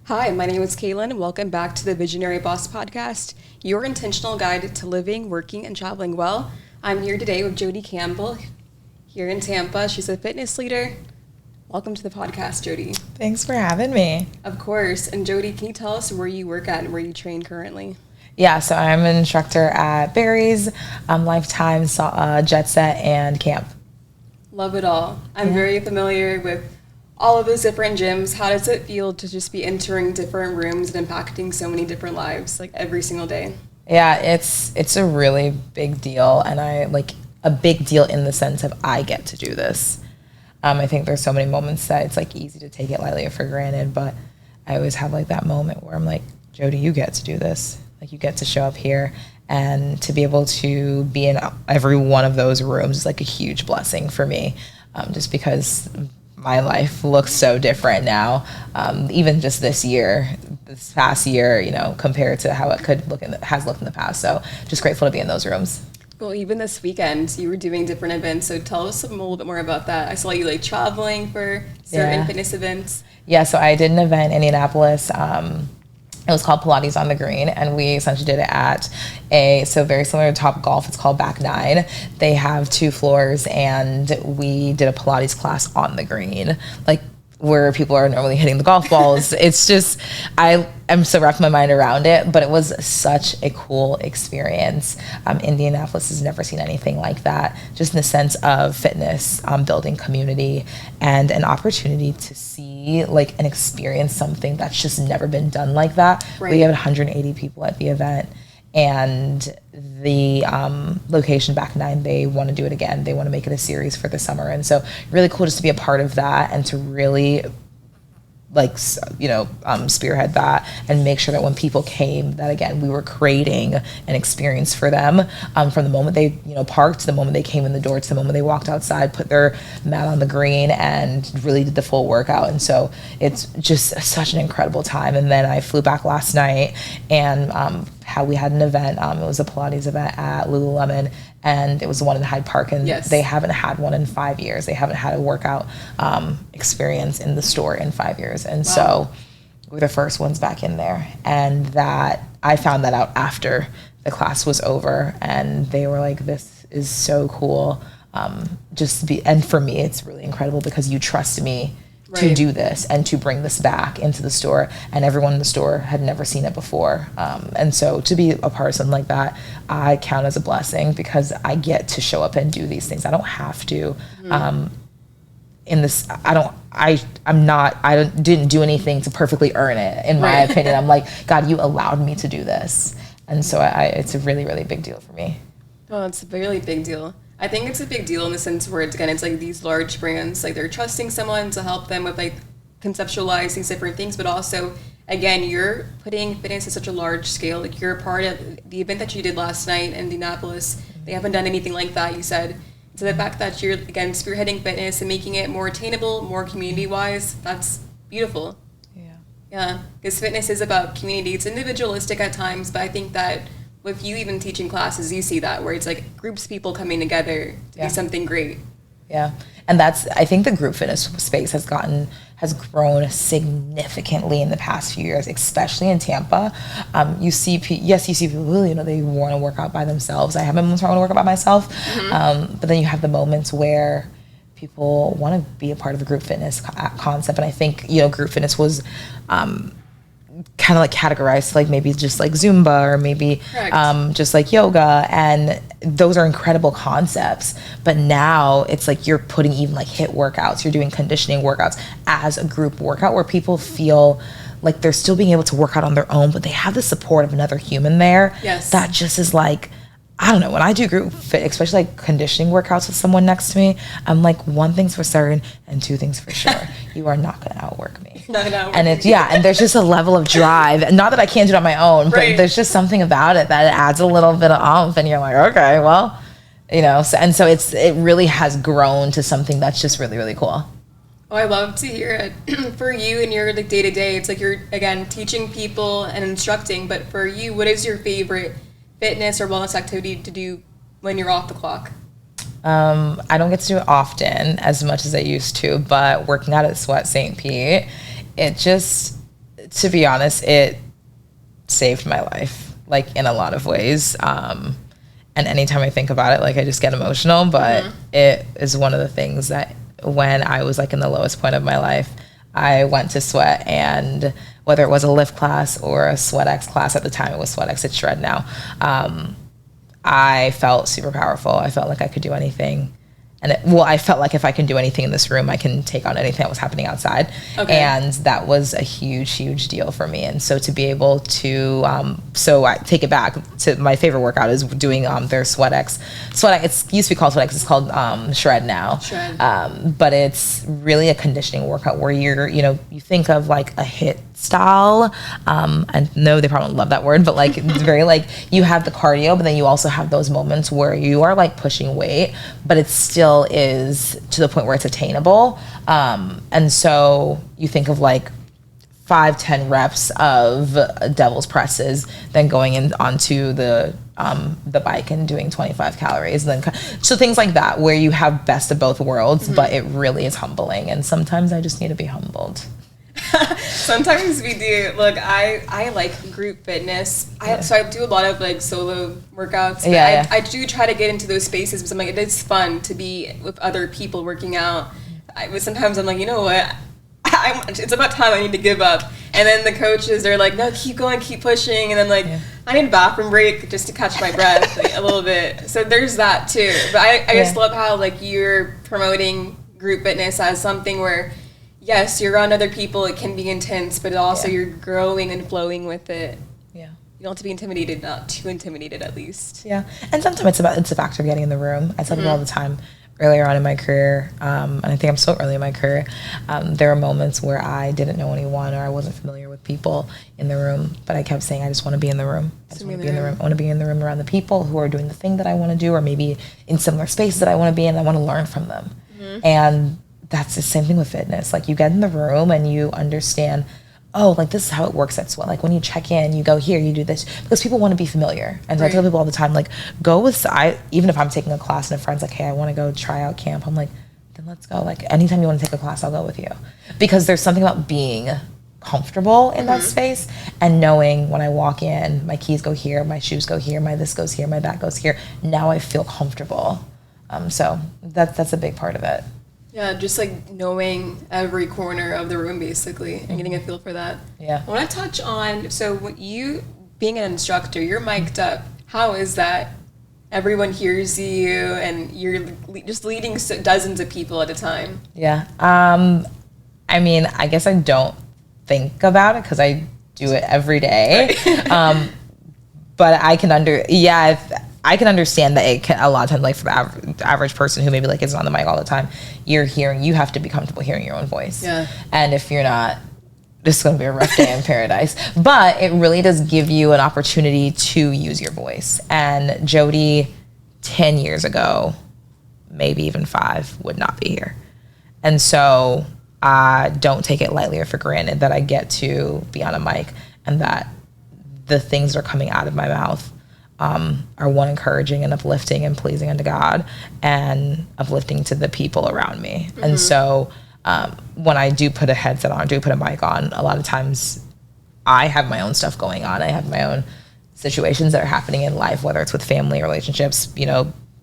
Hi, my name is Kaylin. Welcome back to the Visionary Boss Podcast, your intentional guide to living, working, and traveling well. I'm here today with Jodi Campbell here in Tampa. She's a fitness leader. Welcome to the podcast, Jodi. Thanks for having me. Of course. And Jodi, can you tell us where you work at and where you train currently? Yeah, so I'm an instructor at Barry's, Lifetime, Jet Set, and Camp. Love it all. I'm very familiar with all of those different gyms. How does it feel to just be entering different rooms and impacting so many different lives, like every single day? Yeah, it's a really big deal, and I like a big deal in the sense of I get to do this. I think there's so many moments that it's like easy to take it lightly or for granted, but I always have like that moment where I'm like, Jodi, you get to do this. Like you get to show up here, and to be able to be in every one of those rooms is like a huge blessing for me, just because my life looks so different now. Even just this past year, compared to how it has looked in the past. So just grateful to be in those rooms. Well, even this weekend, you were doing different events. So tell us a little bit more about that. I saw you like traveling for certain fitness events. Yeah, so I did an event in Indianapolis. It was called Pilates on the Green, and we essentially did it at very similar to Top Golf. It's called Back 9. They have 2 floors, and we did a Pilates class on the green, like where people are normally hitting the golf balls. It's just, I am so wrapping my mind around it, but it was such a cool experience. Indianapolis has never seen anything like that, just in the sense of fitness, building community, and an opportunity to see like and experience something that's just never been done like that. Right. We had 180 people at the event, and the location Back 9, they want to do it again. They want to make it a series for the summer. And so really cool just to be a part of that and to really spearhead that and make sure that when people came, that again, we were creating an experience for them, from the moment they, parked to the moment they came in the door to the moment they walked outside, put their mat on the green and really did the full workout. And so it's just such an incredible time. And then I flew back last night, and how we had an event. It was a Pilates event at Lululemon, and it was the one in Hyde Park, and they haven't had one in 5 years. They haven't had a workout experience in the store in 5 years. And so we were the first ones back in there. And that I found that out after the class was over, and they were like, this is so cool. And for me, it's really incredible because you trust me to do this and to bring this back into the store, and everyone in the store had never seen it before. And so to be a part of something like that, I count as a blessing because I get to show up and do these things. I don't have to. Didn't do anything to perfectly earn it, in my opinion. I'm like, God, you allowed me to do this. And so it's a really, really big deal for me. Oh, it's a really big deal. I think it's a big deal in the sense where it's like these large brands, like they're trusting someone to help them with like conceptualize these different things, but also, again, you're putting fitness at such a large scale. Like you're a part of the event that you did last night in Indianapolis. They haven't done anything like that, you said. So the fact that you're, again, spearheading fitness and making it more attainable, more community-wise, that's beautiful. Yeah, because fitness is about community. It's individualistic at times, but I think that with you even teaching classes, you see that where it's like groups of people coming together to do something great. Yeah. And I think the group fitness space has grown significantly in the past few years, especially in Tampa. You see people who, they want to work out by themselves. I have moments where I want to work out by myself. But then you have the moments where people want to be a part of the group fitness concept. And I think, group fitness was, kind of like categorized like maybe just like Zumba or maybe just like yoga, and those are incredible concepts. But now it's like you're putting even like HIIT workouts, you're doing conditioning workouts as a group workout where people feel like they're still being able to work out on their own, but they have the support of another human there. That just is like, I don't know, when I do group fit, especially like conditioning workouts with someone next to me, I'm like, one thing's for certain and 2 things for sure. You are not going to outwork me. And there's just a level of drive. Not that I can't do it on my own, but there's just something about it that adds a little bit of oomph, and you're like, okay, well, so it really has grown to something that's just really, really cool. Oh, I love to hear it. For you and your like day-to-day, it's like you're, again, teaching people and instructing, but for you, what is your favorite fitness or wellness activity to do when you're off the clock? I don't get to do it often as much as I used to, but working out at Sweat St. Pete, to be honest, it saved my life, like in a lot of ways. And anytime I think about it, like I just get emotional, but it is one of the things that when I was like in the lowest point of my life, I went to sweat, and whether it was a lift class or a SweatX class, at the time it was SweatX, it's Shred now, I felt super powerful. I felt like I could do anything. And I felt like if I can do anything in this room, I can take on anything that was happening outside. Okay. And that was a huge, huge deal for me. And so to be able to, so I take it back to my favorite workout is doing their SweatX. It used to be called SweatX. It's called Shred now. Shred. But it's really a conditioning workout where you think of like a HIIT style. And no, they probably don't love that word, but like it's very like you have the cardio, but then you also have those moments where you are like pushing weight, but it still is to the point where it's attainable. And so you think of like 5-10 reps of devil's presses, then going in onto the bike and doing 25 calories. And then so things like that where you have best of both worlds, but it really is humbling. And sometimes I just need to be humbled. Sometimes we do. Look, I like group fitness. So I do a lot of like solo workouts. But I do try to get into those spaces because I'm like, it is fun to be with other people working out. Sometimes I'm like, you know what? It's about time I need to give up. And then the coaches, they're like, no, keep going, keep pushing. And then like, I need a bathroom break just to catch my breath like, a little bit. So there's that too. But I just love how like you're promoting group fitness as something where, yes, you're around other people, it can be intense, but also you're growing and flowing with it. Yeah. You don't have to be intimidated, not too intimidated at least. Yeah. And sometimes it's a factor of getting in the room. I tell people all the time earlier on in my career, and I think I'm so early in my career, there are moments where I didn't know anyone or I wasn't familiar with people in the room, but I kept saying, I just want to be in the room. I just want to be in the room. I want to be in the room around the people who are doing the thing that I want to do, or maybe in similar spaces that I want to be in. I want to learn from them. And that's the same thing with fitness. Like you get in the room and you understand, oh, like this is how it works at Sweat. Like when you check in, you go here, you do this, because people want to be familiar. And so I tell people all the time, like go with, even if I'm taking a class and a friend's like, hey, I want to go try out camp. I'm like, then let's go. Like anytime you want to take a class, I'll go with you. Because there's something about being comfortable in that space and knowing when I walk in, my keys go here, my shoes go here, my this goes here, my that goes here. Now I feel comfortable. So that's a big part of it. Yeah, just like knowing every corner of the room basically and getting a feel for that. Yeah. I want to touch on, so when you being an instructor, you're mic'd up. How is that? Everyone hears you and you're just leading dozens of people at a time. Yeah. I mean, I guess I don't think about it because I do it every day. But I can I can understand that it can, a lot of times, like for the average person who maybe like is on the mic all the time, you have to be comfortable hearing your own voice. Yeah. And if you're not, this is going to be a rough day in paradise. But it really does give you an opportunity to use your voice. And Jodi, 10 years ago, maybe even 5, would not be here. And so I don't take it lightly or for granted that I get to be on a mic and that the things that are coming out of my mouth are one, encouraging and uplifting and pleasing unto God, and uplifting to the people around me. And so when I do put a headset on, do put a mic on, a lot of times I have my own stuff going on. I have my own situations that are happening in life, whether it's with family, relationships,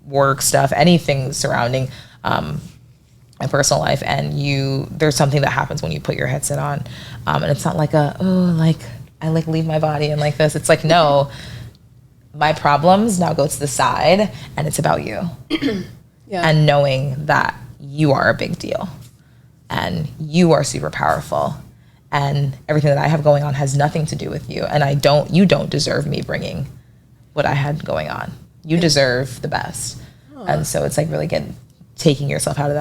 work stuff, anything surrounding my personal life. And there's something that happens when you put your headset on. And it's not like I leave my body and like this. It's like, no, my problems now go to the side and it's about you. Yeah. And knowing that you are a big deal and you are super powerful and everything that I have going on has nothing to do with you. And you don't deserve me bringing what I had going on. You deserve the best. Aww. And so it's like really taking yourself out of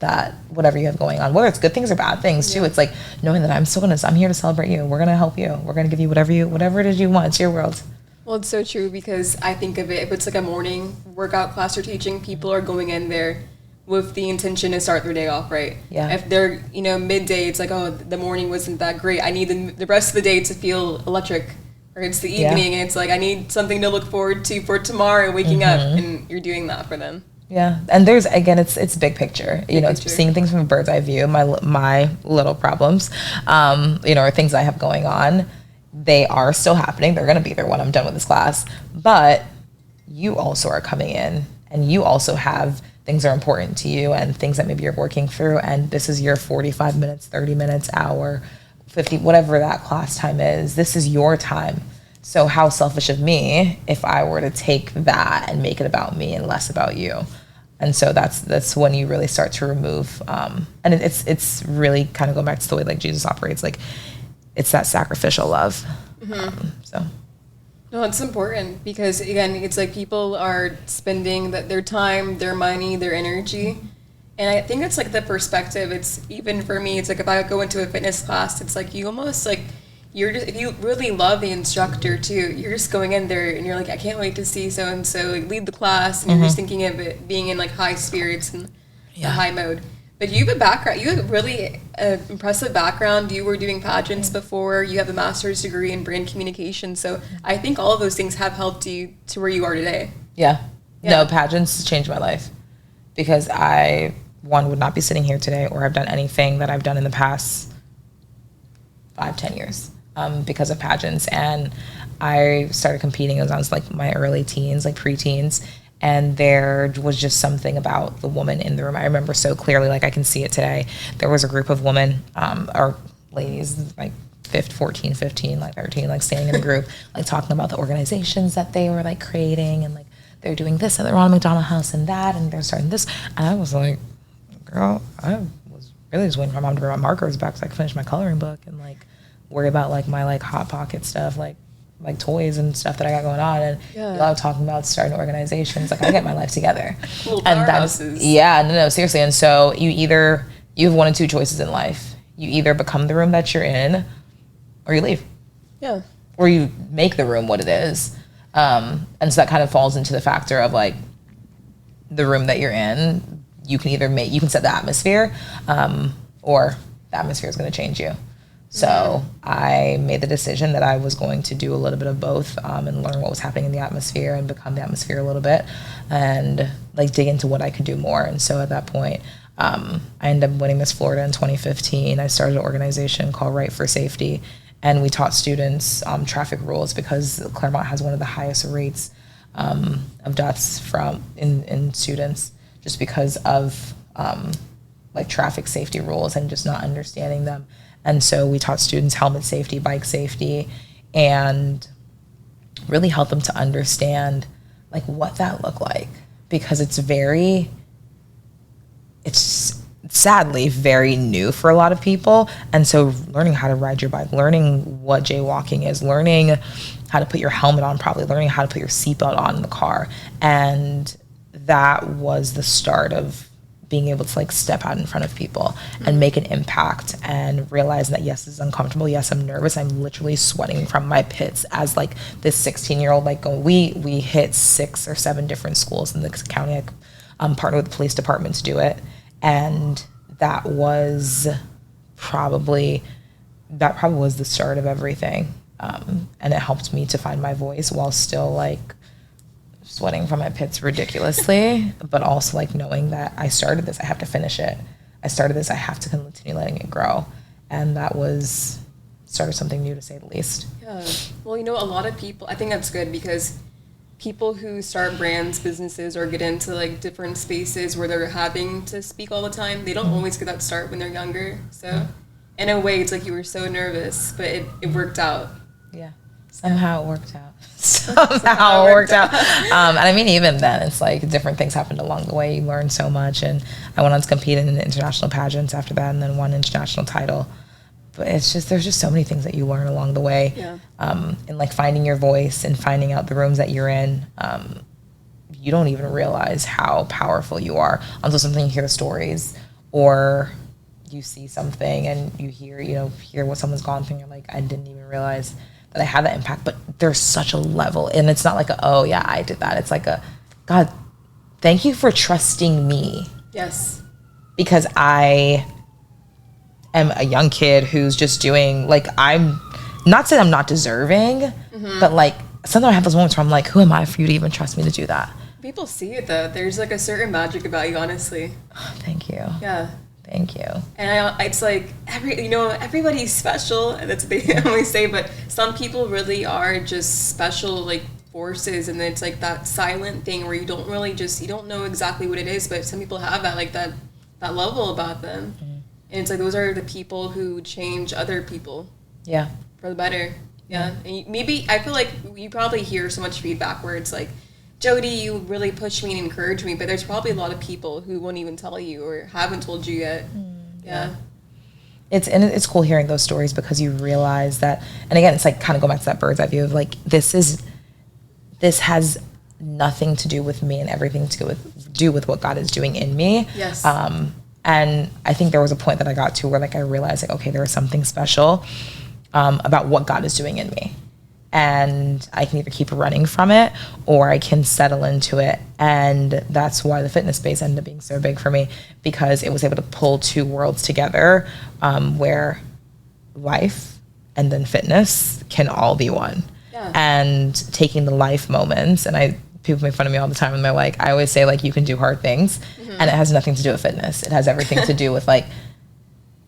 that whatever you have going on, whether it's good things or bad things too. It's like knowing that I'm here to celebrate you. We're going to help you. We're going to give you whatever it is you want. It's your world. Well, it's so true because I think of it, if it's like a morning workout class or teaching, people are going in there with the intention to start their day off right. Yeah. If they're, midday, it's like, oh, the morning wasn't that great. I need the rest of the day to feel electric. Or it's the evening and it's like, I need something to look forward to for tomorrow, waking up, and you're doing that for them. Yeah, and there's, again, it's big picture. You know, picture. It's seeing things from a bird's eye view. My little problems, you know, or things I have going on, they are still happening. They're going to be there when I'm done with this class. But you also are coming in, and you also have things that are important to you, and things that maybe you're working through. And this is your 45 minutes, 30 minutes, hour, 50, whatever that class time is. This is your time. So how selfish of me if I were to take that and make it about me and less about you. And so that's when you really start to remove, and it's really kind of going back to the way like Jesus operates. Like, it's that sacrificial love. So. No, it's important because, again, it's like people are spending their time, their money, their energy. And I think it's like the perspective. It's even for me, it's like if I go into a fitness class, it's like you almost like, if you really love the instructor too, you're just going in there and you're like, I can't wait to see so-and-so like, lead the class. And you're just thinking of it being in like high spirits and a high mode. But you have a background, you have a really impressive background. You were doing pageants before. You have a master's degree in brand communication. So I think all of those things have helped you to where you are today. Yeah. No, pageants changed my life because I, one, would not be sitting here today or have done anything that I've done in the past 5-10 years because of pageants. And I started competing when I was like my early teens, like preteens. And there was just something about the woman in the room. I remember so clearly, like I can see it today. There was a group of women, or ladies, like 14, 15, like 13, like standing in a group, like talking about the organizations that they were like creating, and like they're doing this at the Ronald McDonald House and that, and they're starting this. And I was like, girl, I was really just waiting for my mom to bring my markers back so I could finish my coloring book and like worry about like my like Hot Pocket stuff, like toys and stuff that I got going on. And a lot of talking about starting organizations. Like, I get my life together. Cool and powerhouses. No, seriously. And so you have one of two choices in life. You either become the room that you're in, or you leave. Yeah. Or you make the room what it is. And so that kind of falls into the factor of like the room that you're in. You can either you can set the atmosphere, or the atmosphere is going to change you. So I made the decision that I was going to do a little bit of both, and learn what was happening in the atmosphere and become the atmosphere a little bit, and like dig into what I could do more. And so at that point, I ended up winning Miss Florida in 2015. I started an organization called Right for Safety, and we taught students traffic rules because Claremont has one of the highest rates of deaths in students just because of like traffic safety rules and just not understanding them. And so we taught students helmet safety, bike safety, and really helped them to understand like what that looked like, because it's sadly very new for a lot of people. And so learning how to ride your bike, learning what jaywalking is, learning how to put your helmet on properly, learning how to put your seatbelt on in the car. And that was the start of being able to like step out in front of people and make an impact, and realizing that yes, this is uncomfortable. Yes, I'm nervous. I'm literally sweating from my pits as like this 16-year-old, like we hit 6 or 7 different schools in the county. I partnered with the police department to do it. And that probably was the start of everything. And it helped me to find my voice while still like sweating from my pits ridiculously, but also like knowing that I started this, I have to finish it. I started this, I have to continue letting it grow. And that was started something new, to say the least. Yeah. Well, you know, a lot of people, I think that's good, because people who start brands, businesses, or get into like different spaces where they're having to speak all the time, they don't always get that start when they're younger. So in a way, it's like you were so nervous, but it worked out. Yeah. Somehow it worked out. Somehow it worked out. And I mean, even then, it's like different things happened along the way. You learn so much. And I went on to compete in international pageants after that, and then won an international title. But it's just, there's just so many things that you learn along the way. Yeah. And like finding your voice and finding out the rooms that you're in. You don't even realize how powerful you are until something, you hear the stories, or you see something and you hear what someone's gone through, and you're like, I didn't even realize that I had that impact. But there's such a level, and it's not like oh yeah, I did that. It's like God, thank you for trusting me. Yes. Because I am a young kid who's just doing, like, I'm not saying I'm not deserving, but like sometimes I have those moments where I'm like, who am I for you to even trust me to do that? People see it though. There's like a certain magic about you, honestly. Oh, thank you. Yeah. Thank you. And it's like everybody's special, and that's what they always say. But some people really are just special, like forces, and it's like that silent thing where you don't know exactly what it is, but some people have that that level about them, and it's like those are the people who change other people. Yeah. For the better. Yeah. And maybe I feel like you probably hear so much feedback where it's like, Jodi, you really pushed me and encouraged me, but there's probably a lot of people who won't even tell you or haven't told you yet. Yeah. It's cool hearing those stories because you realize that, and again, it's like kind of going back to that bird's eye view of like, this has nothing to do with me and everything to do with what God is doing in me. Yes. And I think there was a point that I got to where like I realized like, okay, there is something special about what God is doing in me. And I can either keep running from it or I can settle into it. And that's why the fitness space ended up being so big for me, because it was able to pull two worlds together where life and then fitness can all be one. Yeah. And taking the life moments, and people make fun of me all the time, and they're like, I always say like, you can do hard things, and it has nothing to do with fitness. It has everything to do with like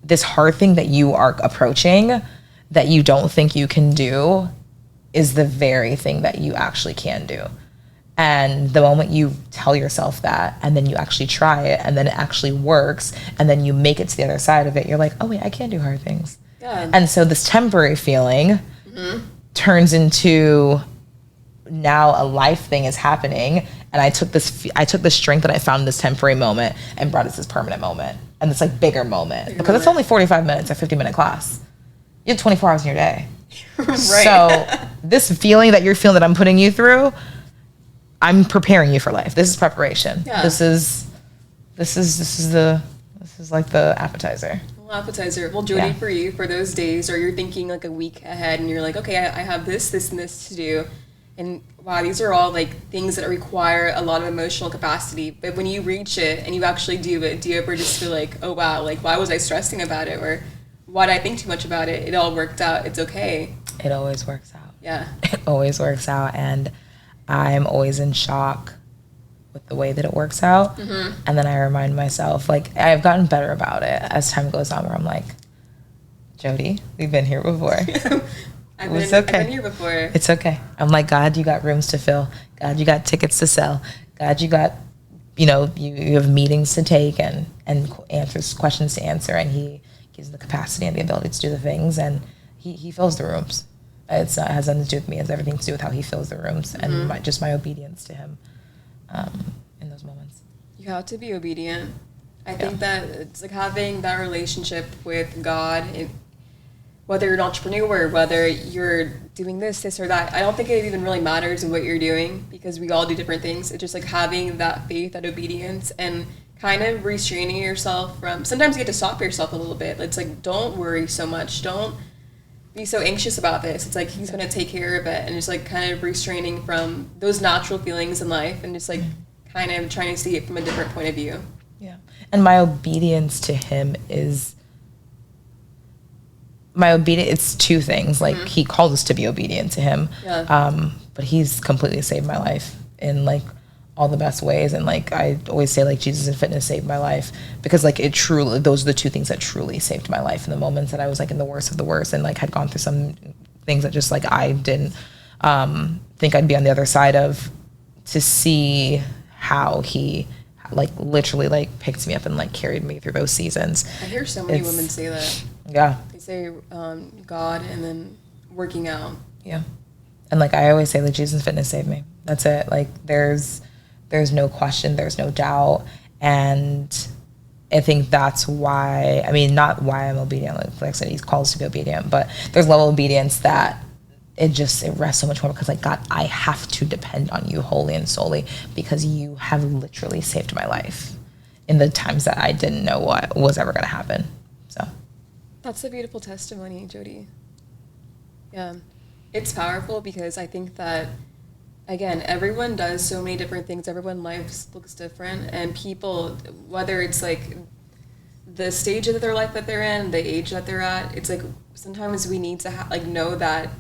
this hard thing that you are approaching that you don't think you can do is the very thing that you actually can do. And the moment you tell yourself that, and then you actually try it, and then it actually works, and then you make it to the other side of it, you're like, oh wait, I can do hard things. Yeah. And so this temporary feeling turns into now a life thing is happening. And I took the strength that I found in this temporary moment and brought it to this permanent moment. And this like bigger moment. Because it's only 45 minutes, a 50-minute class. You have 24 hours in your day. Right. So this feeling that you're feeling that I'm putting you through, I'm preparing you for life. This is preparation. Yeah. This is like the appetizer. Appetizer. Well, Jodi, for you, for those days, or you're thinking like a week ahead and you're like, okay, I have this, and this to do. And wow, these are all like things that require a lot of emotional capacity. But when you reach it and you actually do it, do you ever just feel like, oh wow, like why was I stressing about it? Or why did I think too much about it? It all worked out. It's okay. It always works out. Yeah. It always works out. And I'm always in shock with the way that it works out. And then I remind myself, like, I've gotten better about it as time goes on, where I'm like, Jodi, we've been here before. I've been here before. It's okay. I'm like, God, you got rooms to fill. God, you got tickets to sell. God, you got, you have meetings to take and questions to answer. And he gives the capacity and the ability to do the things. And he fills the rooms. It has nothing to do with me. It has everything to do with how he fills the rooms and my obedience to him in those moments. You have to be obedient. I think that it's like having that relationship with God, whether you're an entrepreneur, whether you're doing this or that. I don't think it even really matters what you're doing, because we all do different things. It's just like having that faith, that obedience, and kind of restraining yourself from, sometimes you get to stop yourself a little bit. It's like, don't worry so much. Don't be so anxious about this. It's like, he's going to take care of it. And just like kind of restraining from those natural feelings in life and just like kind of trying to see it from a different point of view. Yeah. And my obedience to him is, it's two things. Like, he calls us to be obedient to him. Yeah. But he's completely saved my life in like all the best ways. And like, I always say like Jesus and fitness saved my life, because like those are the two things that truly saved my life in the moments that I was like in the worst of the worst and like had gone through some things that just like I didn't think I'd be on the other side of, to see how he like literally like picked me up and like carried me through those seasons. I hear so many women say that. Yeah. They say God and then working out. Yeah. And like I always say, like, Jesus and fitness saved me. That's it. Like there's no question, there's no doubt. And I think that's why, I mean, not why I'm obedient. Like I said, he's called us to be obedient, but there's level of obedience that it rests so much more, because like, God, I have to depend on you wholly and solely, because you have literally saved my life in the times that I didn't know what was ever going to happen. So that's a beautiful testimony, Jodi. Yeah. It's powerful, because I think that, again, everyone does so many different things. Everyone's life looks different. And people, whether it's like the stage of their life that they're in, the age that they're at, it's like sometimes we need to know that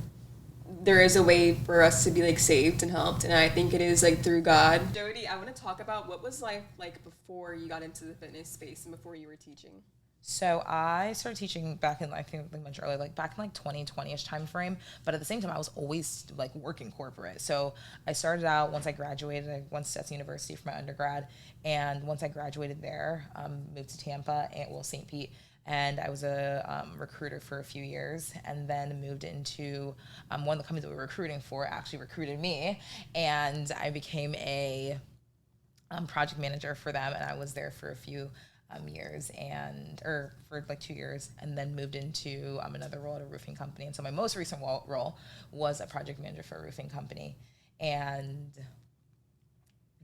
there is a way for us to be like saved and helped, and I think it is like through God. Jodi, I want to talk about what was life like before you got into the fitness space and before you were teaching. So I started teaching back in, I think I mentioned earlier, like back in like 2020-ish time frame. But at the same time, I was always like working corporate. So I started out, once I graduated, I went to Stetson University for my undergrad. And once I graduated there, moved to Tampa, St. Pete. And I was a recruiter for a few years, and then moved into one of the companies that we were recruiting for actually recruited me. And I became a project manager for them, and I was there for a few years or for like 2 years, and then moved into another role at a roofing company. And so my most recent role was a project manager for a roofing company. And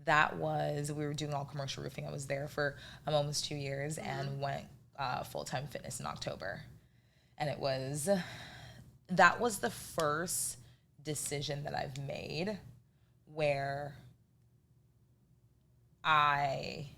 we were doing all commercial roofing. I was there for almost 2 years and went full-time fitness in October. And that was the first decision that I've made where I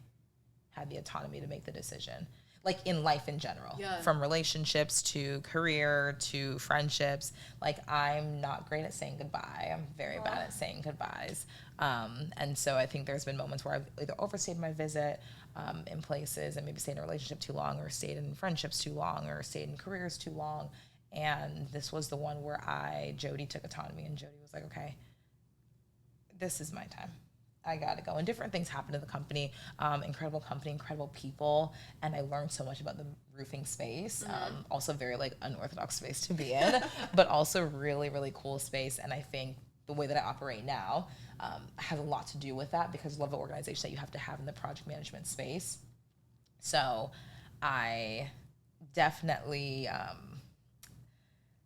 had the autonomy to make the decision, like in life in general, from relationships to career to friendships. Like, I'm not great at saying goodbye. I'm very bad at saying goodbyes. And so I think there's been moments where I've either overstayed my visit in places and maybe stayed in a relationship too long, or stayed in friendships too long, or stayed in careers too long. And this was the one where Jodi took autonomy, and Jodi was like, okay, this is my time. I gotta go. And different things happened in the company. Incredible company, incredible people, and I learned so much about the roofing space. Also very like unorthodox space to be in, but also really, really cool space. And I think the way that I operate now has a lot to do with that, because I love the organization that you have to have in the project management space. So I definitely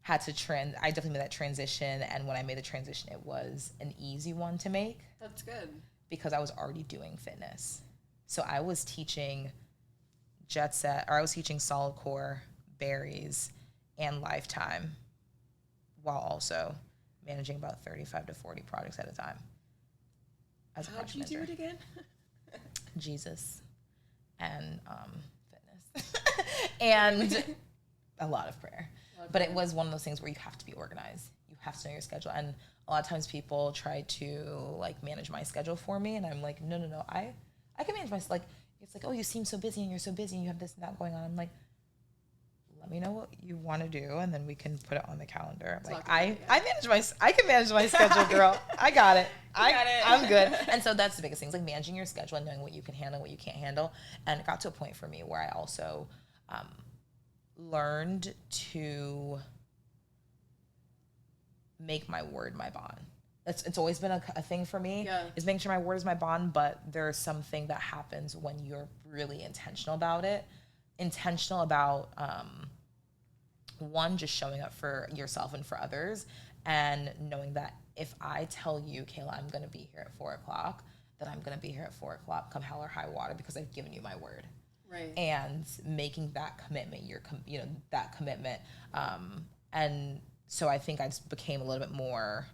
I definitely made that transition, and when I made the transition, it was an easy one to make. That's good. Because I was already doing fitness. So I was teaching I was teaching Solid Core, Berries, and Lifetime, while also managing about 35 to 40 projects at a time. How'd you do it again? Jesus and fitness. And a lot of prayer. But it was one of those things where you have to be organized. You have to know your schedule. And a lot of times people try to like manage my schedule for me, and I'm like, no. I can manage my, like, it's like, oh, you seem so busy and you're so busy and you have this and that going on. I'm like, let me know what you want to do, and then we can put it on the calendar. Like, I can manage my schedule, girl. I got it. I'm good. And so that's the biggest thing, like managing your schedule and knowing what you can handle, what you can't handle. And it got to a point for me where I also learned to make my word my bond. It's always been a thing for me, is making sure my word is my bond, but there's something that happens when you're really intentional about it. Intentional about, one, just showing up for yourself and for others, and knowing that if I tell you, Kayla, I'm going to be here at 4:00, then I'm going to be here at 4:00, come hell or high water, because I've given you my word. Right. And making that commitment, that commitment. And so I think I just became a little bit more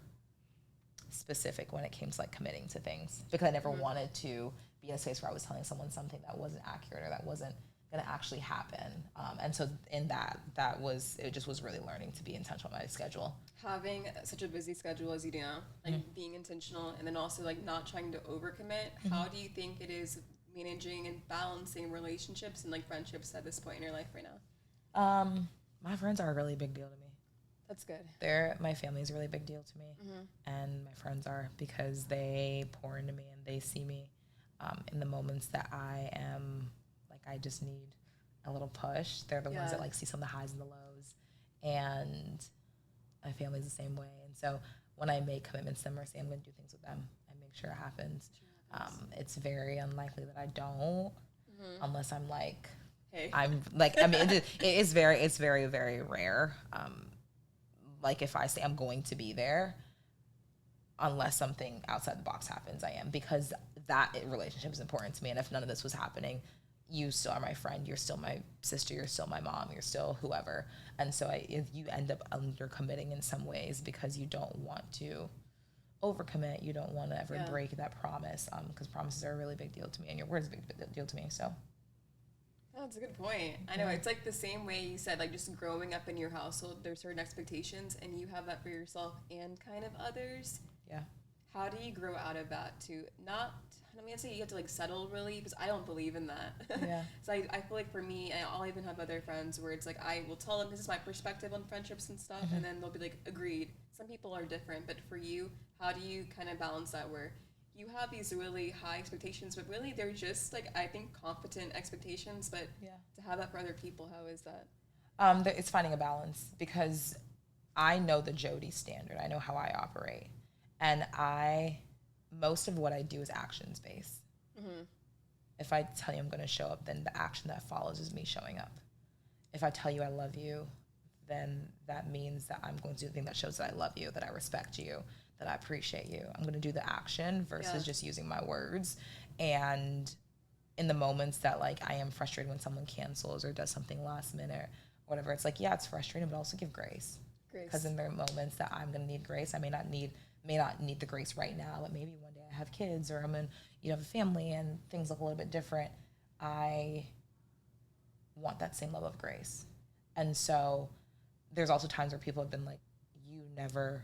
specific when it came to like committing to things, because I never wanted to be in a space where I was telling someone something that wasn't accurate or that wasn't going to actually happen. And so in it just was really learning to be intentional with my schedule. Having such a busy schedule as you do now, like being intentional, and then also like not trying to overcommit. How do you think it is managing and balancing relationships and like friendships at this point in your life right now? My friends are a really big deal to me. That's good. My family is a really big deal to me, and my friends are, because they pour into me and they see me in the moments that I am like, I just need a little push. They're the ones that like see some of the highs and the lows, and my family's the same way. And so when I make commitments to them or say I'm going to do things with them, I make sure it happens. It's very unlikely that I don't, unless I'm like, I'm like, I mean, it's very, very rare. Like if I say I'm going to be there, unless something outside the box happens, I am, because that relationship is important to me. And if none of this was happening, you still are my friend, you're still my sister, you're still my mom, you're still whoever. And so if you end up under committing in some ways because you don't want to overcommit, you don't want to ever break that promise, because promises are a really big deal to me, and your word is a big deal to me. So Oh, that's a good point. I know, it's like the same way you said, like just growing up in your household, there's certain expectations and you have that for yourself and kind of others. Yeah. How do you grow out of that to not, I mean, I'd say you have to like settle really, because I don't believe in that. Yeah. So I feel like for me, and I'll even have other friends where it's like, I will tell them this is my perspective on friendships and stuff, and then they'll be like, agreed. Some people are different, but for you, how do you kind of balance that where you have these really high expectations, but really they're just like, I think, competent expectations, but to have that for other people, how is that? It's finding a balance, because I know the Jodi standard. I know how I operate. And most of what I do is actions based. Mm-hmm. If I tell you I'm going to show up, then the action that follows is me showing up. If I tell you I love you, then that means that I'm going to do the thing that shows that I love you, that I respect you, that I appreciate you. I'm going to do the action versus just using my words. And in the moments that like I am frustrated when someone cancels or does something last minute or whatever, it's like, yeah, it's frustrating, but also give grace. Because in there are moments that I'm going to need grace. I may not need the grace right now, but maybe one day I have kids or I'm in, have a family and things look a little bit different. I want that same level of grace. And so there's also times where people have been like, you never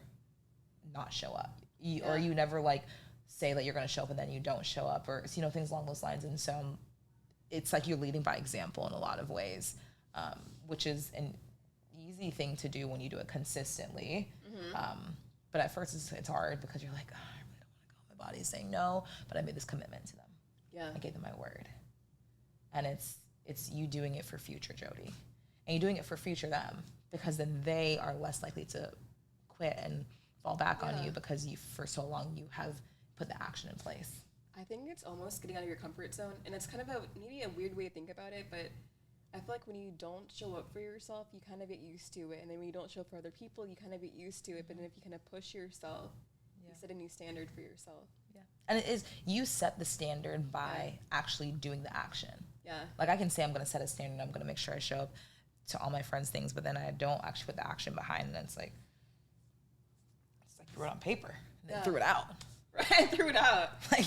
not show up. Or you never like say that you're going to show up and then you don't show up, or, things along those lines. And so it's like you're leading by example in a lot of ways, which is an easy thing to do when you do it consistently. Mm-hmm. But at first it's hard because you're like, oh, I really don't want to go. My body is saying no, but I made this commitment to them. Yeah. I gave them my word. And it's you doing it for future Jodi. And you're doing it for future them, because then they are less likely to quit and fall back on you, because for so long you have put the action in place. I think it's almost getting out of your comfort zone. And it's kind of maybe a weird way to think about it, but I feel like when you don't show up for yourself, you kind of get used to it. And then when you don't show up for other people, you kind of get used to it. But then if you kind of push yourself, you set a new standard for yourself. Yeah. And it is, you set the standard by actually doing the action. Yeah. Like I can say I'm going to set a standard, I'm going to make sure I show up to all my friends' things, but then I don't actually put the action behind it. And it's like you wrote on paper and then threw it out. Right, threw it out. Like,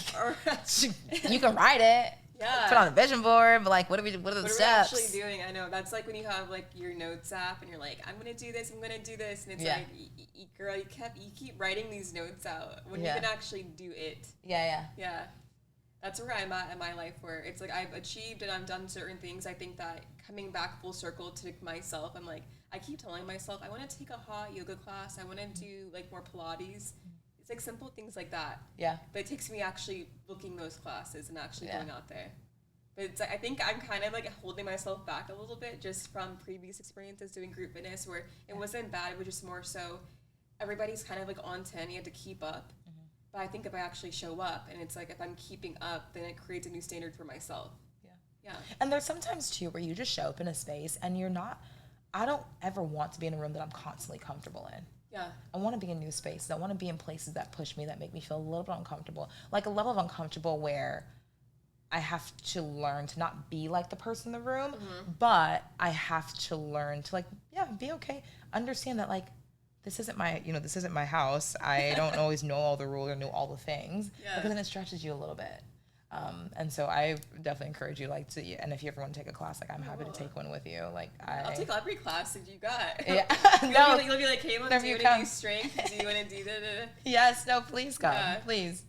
you can write it. Yeah. Put on a vision board, but like, what are the steps? What are we actually doing? I know. That's like when you have like your notes app and you're like, I'm going to do this, I'm going to do this. And it's like, girl, you keep writing these notes out when you can actually do it. Yeah. That's where I'm at in my life, where it's like I've achieved and I've done certain things. I think that coming back full circle to myself, I'm like, I keep telling myself, I want to take a hot yoga class. I want to do like more Pilates. It's like simple things like that. Yeah. But it takes me actually booking those classes and actually going out there. But it's like, I think I'm kind of like holding myself back a little bit just from previous experiences doing group fitness, where it wasn't bad. It was just more so everybody's kind of like on 10. You have to keep up. Mm-hmm. But I think if I actually show up, and it's like if I'm keeping up, then it creates a new standard for myself. Yeah. And there's sometimes too where you just show up in a space and you're not, I don't ever want to be in a room that I'm constantly comfortable in. Yeah. I want to be in new spaces. I want to be in places that push me, that make me feel a little bit uncomfortable. Like a level of uncomfortable where I have to learn to not be like the person in the room, but I have to learn to like, be okay. Understand that like, this isn't my house. I don't always know all the rules or know all the things, because then it stretches you a little bit. And so I definitely encourage you, like, to, and if you ever want to take a class, like, I'm happy to take one with you. Like, I'll take every class that you got. Yeah. You'll be like, hey, do you want to do strength? Do you want to do that? Yes, no, please come, please.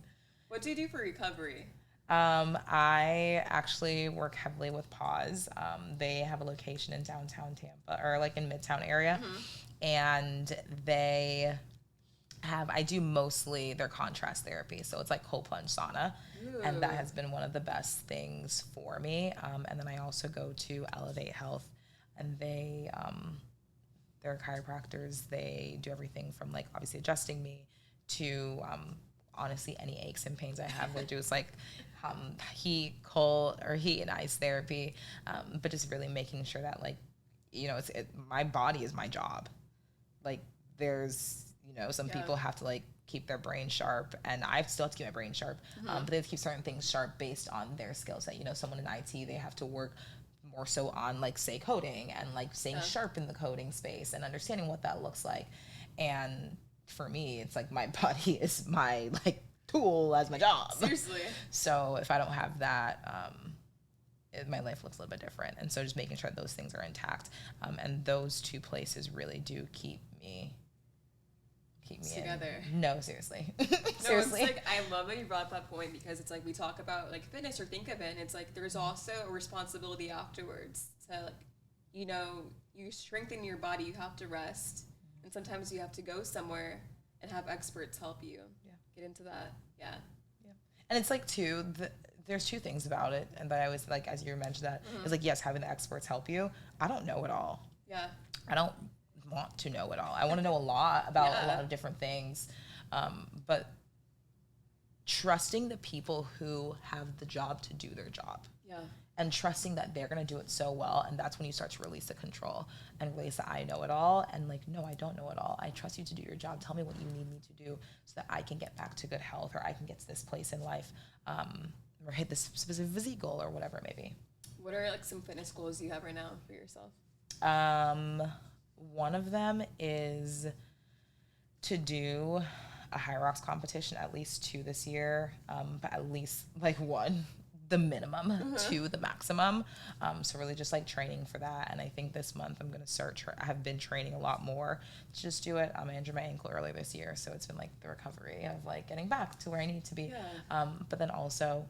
What do you do for recovery? I actually work heavily with Pause. They have a location in downtown Tampa, or like in Midtown area. And I do mostly their contrast therapy. So it's like cold plunge sauna. Ooh. And that has been one of the best things for me. And then I also go to Elevate Health, and they're chiropractors. They do everything from like obviously adjusting me to, honestly, any aches and pains I have. They do is like heat and ice therapy, but just really making sure that like, my body is my job. Like there's, some people have to like keep their brain sharp, and I still have to keep my brain sharp, but they have to keep certain things sharp based on their skill set. Someone in IT, they have to work more so on like say coding and like staying sharp in the coding space and understanding what that looks like. And for me, it's like my body is my like tool as my job. Seriously. So if I don't have that, my life looks a little bit different. And so just making sure that those things are intact. And those two places really do keep me together. No, seriously. No, Seriously. it's like, I love that you brought up that point, because it's like we talk about like fitness or think of it, and it's like there's also a responsibility afterwards. So like, you know, you strengthen your body, you have to rest, and sometimes you have to go somewhere and have experts help you get into that. Yeah. And it's like there's two things about it, and that I always like, as you mentioned that, is like, yes, having the experts help you. I don't know it all. Yeah. I don't want to know it all. I want to know a lot about a lot of different things, but trusting the people who have the job to do their job. Yeah. And trusting that they're going to do it so well, and that's when you start to release the control and release the I know it all, and like, no, I don't know it all. I trust you to do your job. Tell me what you need me to do so that I can get back to good health, or I can get to this place in life, or hit this specific physique goal, or whatever it may be. What are like some fitness goals you have right now for yourself? One of them is to do a high rocks competition, at least 2 this year, but at least like 1. The minimum to the maximum. So really just like training for that. And I think this month I'm going to start, I have been training a lot more to just do it. I injured my ankle earlier this year. So it's been like the recovery of like getting back to where I need to be. Yeah. But then also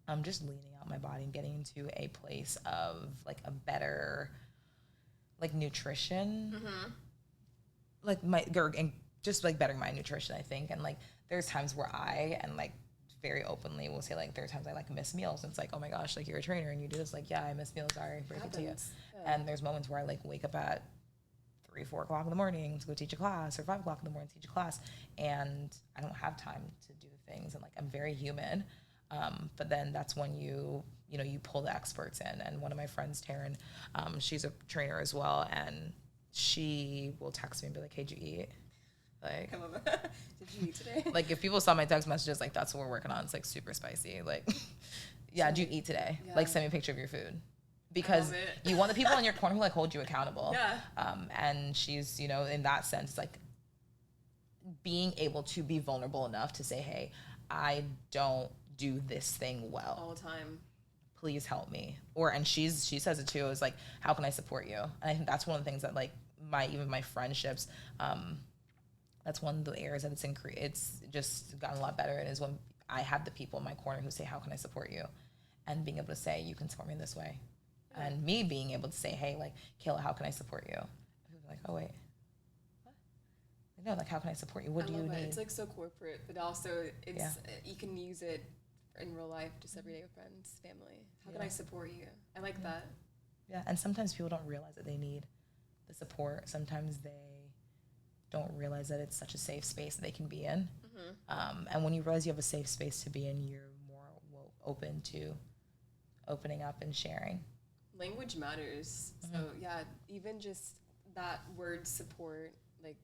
I'm just leaning out my body and getting into a place of like a better like nutrition, like and just like bettering my nutrition, I think. And like there's times where I very openly will say like there are times I like miss meals, and it's like, oh my gosh, like you're a trainer and you do this, like yeah, I miss meals, sorry, break it to you. Yeah. And there's moments where I like wake up at 3-4 o'clock in the morning to go teach a class, or 5 o'clock in the morning to teach a class, and I don't have time to do things, and like I'm very human. But then that's when you pull the experts in. And one of my friends, Taryn, she's a trainer as well, and she will text me and be like, hey, did you eat? Like, did you eat today? Like if people saw my text messages, like that's what we're working on. It's like super spicy. Like, yeah, did you eat today? Yeah. Like send me a picture of your food, because you want the people in your corner who like hold you accountable. Yeah. And she's, in that sense, like being able to be vulnerable enough to say, hey, I don't do this thing well all the time. Please help me. And she says it too, is like, how can I support you? And I think that's one of the things that like even my friendships, that's one of the areas that it's just gotten a lot better, and is when I have the people in my corner who say, how can I support you? And being able to say, you can support me this way. Yeah. And me being able to say, hey, like, Kayla, how can I support you? People are like, oh, wait. What? No, like, how can I support you? What do you need? It's like so corporate, but also you can use it in real life, just every day with friends, family. How can I support you? I like that. Yeah, and sometimes people don't realize that they need the support. Sometimes they don't realize that it's such a safe space that they can be in. And when you realize you have a safe space to be in, you're more open to opening up and sharing. Language matters. So even just that word support, like,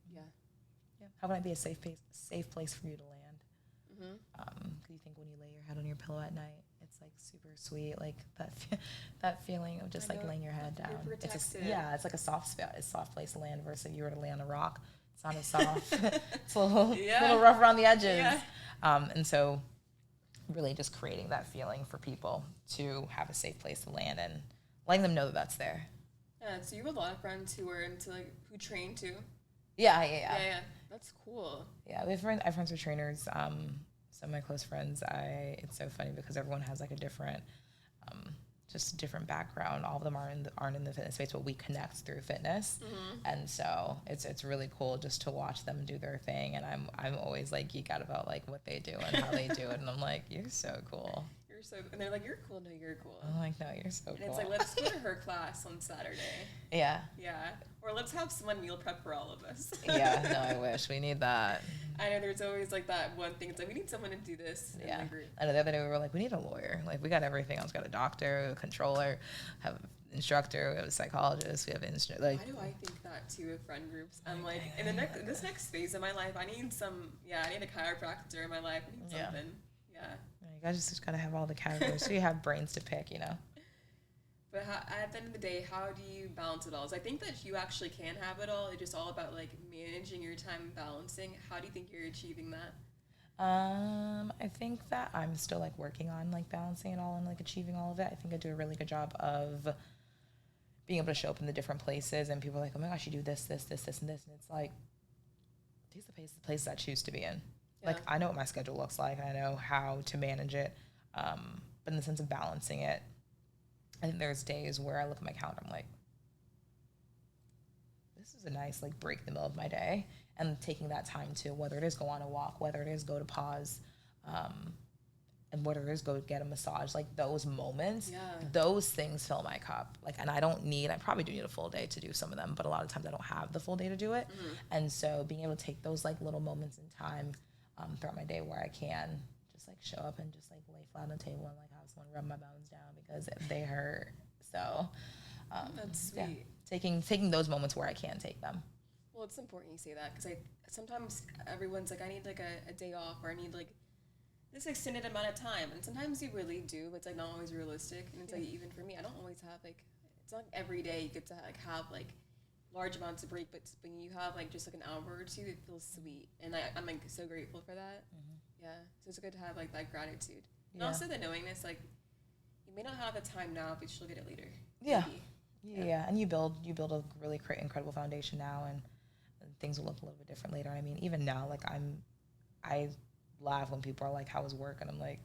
How can I be a safe place for you to land? Because you think when you lay your head on your pillow at night, it's like super sweet, like that feeling of just like laying your head down. It's like a soft place to land, versus if you were to lay on a rock, it's not as soft. It's a little rough around the edges. Yeah. And so really just creating that feeling for people to have a safe place to land, and letting them know that that's there. Yeah, so you have a lot of friends who are into who train too. Yeah. That's cool. Yeah, I have friends who are trainers. Some of my close friends, it's so funny because everyone has like a different, just a different background. All of them aren't in the fitness space, but we connect through fitness, and so it's really cool just to watch them do their thing. And I'm always like geek out about like what they do and how they do it, and I'm like, you're so cool. And they're like, you're cool. No, you're cool. I'm like, no, you're so cool. And it's like, let's go to her class on Saturday. Yeah. Or let's have someone meal prep for all of us. Yeah, no, I wish. We need that. I know there's always like that one thing. It's like, we need someone to do this in the group. I know the other day we were like, we need a lawyer. Like, we got everything else. We got a doctor, a controller, have an instructor, we have a psychologist, we have why do I think that too with friend groups? I'm like, in this next phase of my life, I need a chiropractor in my life. I need something. Yeah. You guys just gotta have all the categories so you have brains to pick, But at the end of the day, how do you balance it all? So I think that you actually can have it all. It's just all about like managing your time and balancing. How do you think you're achieving that? I think that I'm still like working on like balancing it all and like achieving all of it. I think I do a really good job of being able to show up in the different places, and people are like, oh my gosh, you do this, this, this, this, and this. And it's like, these are the places I choose to be in. Yeah. Like, I know what my schedule looks like. I know how to manage it. But in the sense of balancing it, I think there's days where I look at my calendar, I'm like, this is a nice like break in the middle of my day, and taking that time to, whether it is go on a walk, whether it is go to pause, and whether it is go get a massage, like those moments, those things fill my cup. Like, and I probably do need a full day to do some of them, but a lot of times I don't have the full day to do it. Mm-hmm. And so being able to take those like little moments in time throughout my day where I can just like show up and just like lay flat on the table and like have someone rub my bones down because they hurt. So that's sweet. Yeah, taking those moments where I can take them. Well, it's important you say that, because sometimes everyone's like, I need like a day off, or I need like this extended amount of time, and sometimes you really do, but it's like not always realistic. And it's like, even for me, I don't always have like, it's not every day you get to like have like large amounts of break, but when you have like just like an hour or two, it feels sweet, and I'm like so grateful for that. Mm-hmm. Yeah, so it's good to have like that gratitude, and also the knowingness, like you may not have the time now, but you'll get it later. Yeah. Yeah, and you build a really incredible foundation now, and things will look a little bit different later. I mean, even now, like I laugh when people are like, how was work? And I'm like,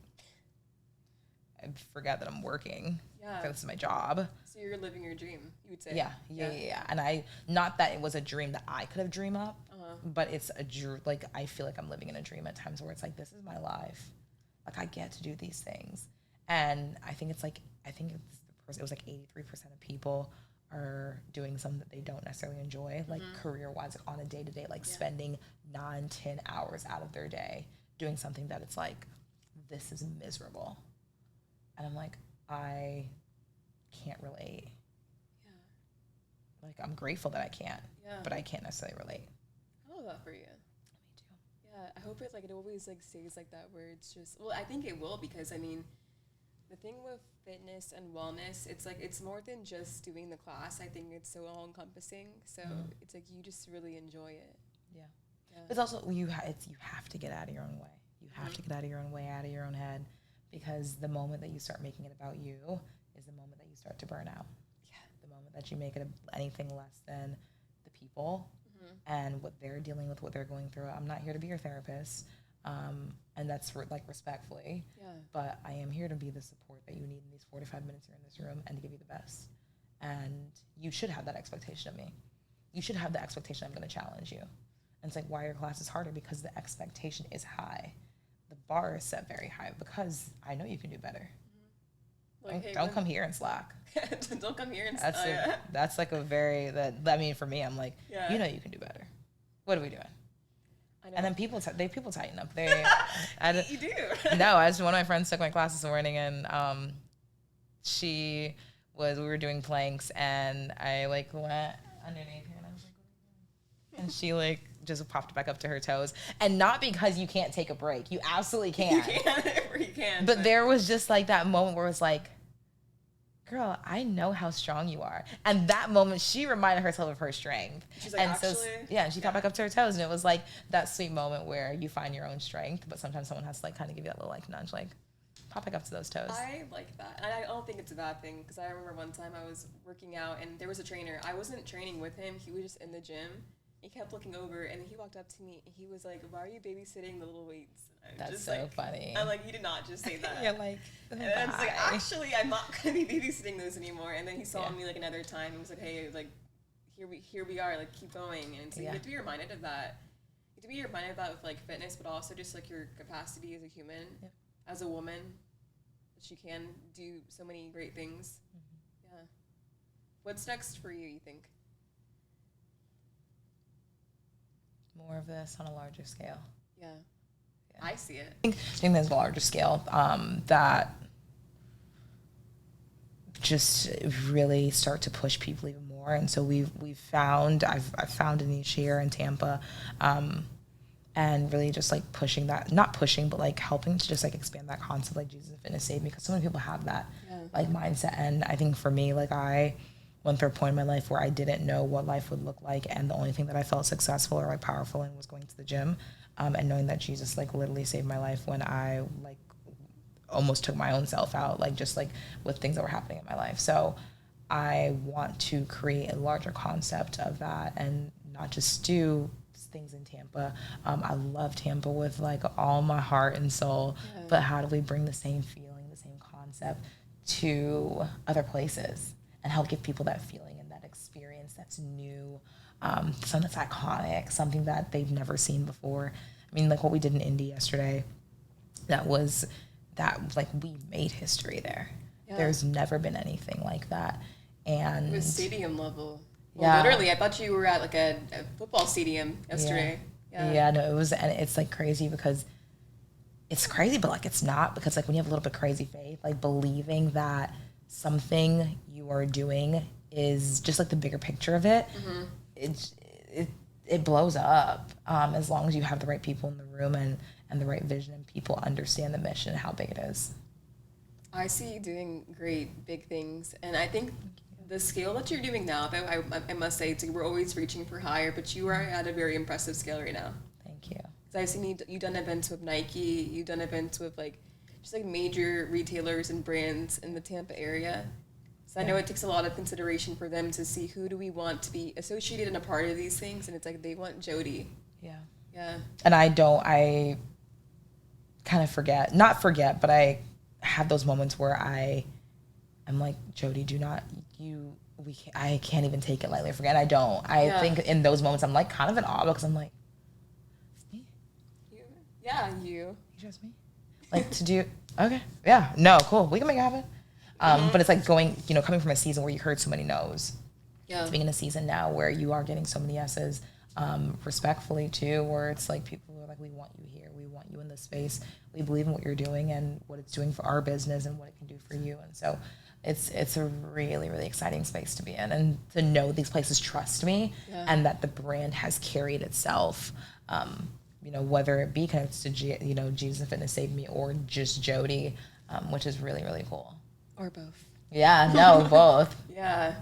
I forget that I'm working. Yeah. This is my job. So you're living your dream, you would say. Yeah. And not that it was a dream that I could have dreamed up, but it's like, I feel like I'm living in a dream at times where it's like, this is my life. Like, I get to do these things. And I think it was like 83% of people are doing something that they don't necessarily enjoy, like career-wise, like on a day-to-day, like spending 9-10 hours out of their day doing something that it's like, this is miserable. And I'm like, I can't relate. Yeah. Like, I'm grateful that I can, but I can't necessarily relate. I love that for you. Me too. Yeah, I hope it always like stays like that, where it's just, well, I think it will, because I mean, the thing with fitness and wellness, it's like, it's more than just doing the class. I think it's so all encompassing. So it's like, you just really enjoy it. Yeah. It's also, you have to get out of your own way. You have to get out of your own way, out of your own head, because the moment that you start making it about you is the moment that you start to burn out. Yeah. The moment that you make it anything less than the people and what they're dealing with, what they're going through. I'm not here to be your therapist. And that's respectfully, but I am here to be the support that you need in these 45 minutes you're in this room, and to give you the best. And you should have that expectation of me. You should have the expectation I'm going to challenge you. And it's like, why are your classes harder? Because the expectation is high. The bar is set very high because I know you can do better. Like, don't come here and slack. Don't come here and slack. That's like a very, for me, I'm like, you know you can do better. What are we doing? I know. And then people tighten up. You do. No, one of my friends took my class this morning, and we were doing planks, and I like went underneath her, and I was like, what are you doing? And she like just popped back up to her toes. And not because you can't take a break. You absolutely can. You can. But there was just like that moment where it was like, girl, I know how strong you are. And that moment, she reminded herself of her strength. She's like, actually? And she popped back up to her toes. And it was like that sweet moment where you find your own strength, but sometimes someone has to like kind of give you that little like nudge, like pop back up to those toes. I like that. And I don't think it's a bad thing, because I remember one time I was working out and there was a trainer. I wasn't training with him. He was just in the gym. He kept looking over, and he walked up to me, and he was like, why are you babysitting the little weights? That's just so funny. I'm like, you did not just say that. You're like, and it's like, actually, I'm not going to be babysitting those anymore. And then he saw me like another time and was like, hey, like, here we are, like, keep going. And so you have to be reminded of that. You have to be reminded of that with like fitness, but also just like your capacity as a human, as a woman, that you can do so many great things. Mm-hmm. Yeah. What's next for you think? More of this on a larger scale. Yeah. I see it. I think there's a larger scale that just really start to push people even more. And so I've found a niche here in Tampa, and really just like pushing that, not pushing, but like helping to just like expand that concept, like Jesus and fitness saved me, because so many people have that like mindset. And I think for me, like I went through a point in my life where I didn't know what life would look like, and the only thing that I felt successful or like powerful in was going to the gym. and knowing that Jesus like literally saved my life when I like almost took my own self out, like just like with things that were happening in my life. So I want to create a larger concept of that and not just do things in Tampa. I love Tampa with like all my heart and soul, but how do we bring the same feeling, the same concept to other places and help give people that feeling and that experience that's new, something that's iconic, something that they've never seen before. I mean, like what we did in Indy yesterday, that like we made history there. Yeah. There's never been anything like that. And it was stadium level. Well, literally, I thought you were at like a football stadium yesterday. No, it was, and it's like crazy because it's crazy, but like it's not, because like when you have a little bit crazy faith, like believing that something you are doing is just like the bigger picture of it, it blows up as long as you have the right people in the room and the right vision and people understand the mission and how big it is. I see you doing great big things, and I think the scale that you're doing now, though, I must say, we're always reaching for higher, but you are at a very impressive scale right now. Thank you. Because I've seen you've done events with Nike, you've done events with like just like major retailers and brands in the Tampa area. So I know it takes a lot of consideration for them to see who do we want to be associated and a part of these things, and it's like they want Jodi. Yeah. And I kind of not forget, but I have those moments where I'm like, Jodi, I can't even take it lightly. I forget. I think in those moments I'm like kind of in awe because I'm like, it's me. You trust me? Like to do, okay, yeah, no, cool, we can make it happen. But it's like coming from a season where you heard so many no's, to being in a season now where you are getting so many yeses, respectfully too, where it's like people are like, we want you here, we want you in this space, we believe in what you're doing and what it's doing for our business and what it can do for you. And so it's a really, really exciting space to be in, and to know these places trust me and that the brand has carried itself, whether it be connected to Jesus and Fitness Saved Me or just Jodi, which is really, really cool. Or both. Yeah, no, both. Yeah,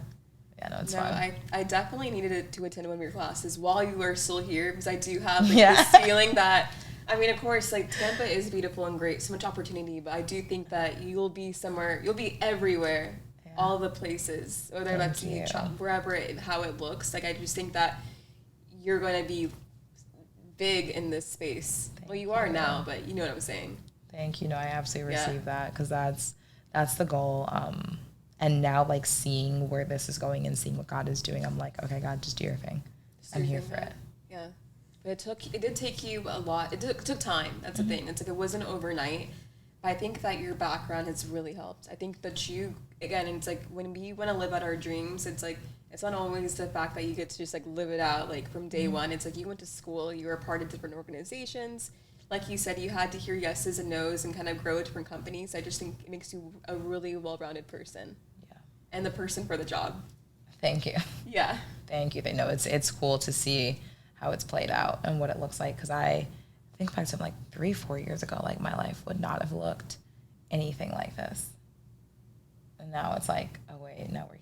no, it's fun. I definitely needed to attend one of your classes while you were still here, because I do have this feeling that, I mean, of course, like Tampa is beautiful and great, so much opportunity, but I do think that you'll be everywhere, all the places, whether that's wherever how it looks. Like I just think that you're going to be big in this space. Well, you are now, but you know what I'm saying. Thank you. No, I absolutely receive that, because that's the goal. And now, like, seeing where this is going and seeing what God is doing, I'm like, okay, God, just do your thing. I'm here for it. Yeah. But it did take you a lot. It took time. That's the thing. It's like it wasn't overnight. But I think that your background has really helped. I think that it's like when we want to live out our dreams, it's like, it's not always the fact that you get to just like live it out like from day one. It's like you went to school, you were a part of different organizations. Like you said, you had to hear yeses and nos and kind of grow at different companies. I just think it makes you a really well-rounded person. Yeah. And the person for the job. Thank you. Yeah. Thank you. No, it's cool to see how it's played out and what it looks like. Because I think back to like 3-4 years ago, like my life would not have looked anything like this. And now it's like, oh wait, now we're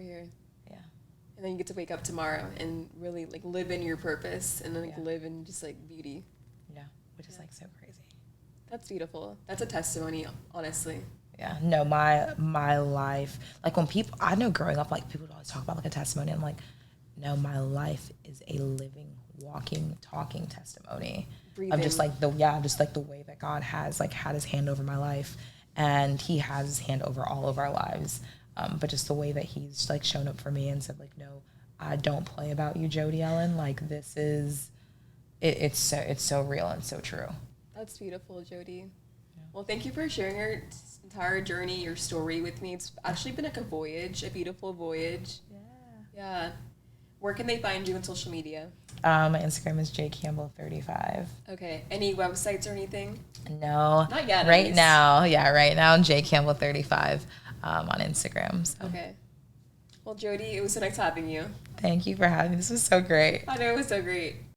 here. Yeah. And then you get to wake up tomorrow and really like live in your purpose and then live in just like beauty. Yeah. Which is like so crazy. That's beautiful. That's a testimony, honestly. Yeah. No, my life, like when people, I know growing up, like people would always talk about like a testimony. I'm like, no, my life is a living, walking, talking testimony. Breathing. Of just like the way that God has like had his hand over my life, and he has his hand over all of our lives. But just the way that he's like shown up for me and said like, no, I don't play about you, Jodi Ellen. Like this is, it's so real and so true. That's beautiful, Jodi. Yeah. Well, thank you for sharing your entire journey, your story with me. It's actually been like a beautiful voyage. Yeah. Where can they find you on social media? My Instagram is jcampbell35. Okay. Any websites or anything? No. Not yet. Right now, jcampbell35 on Instagram. So. Okay. Well, Jodi, it was so nice having you. Thank you for having me. This was so great. I know, it was so great.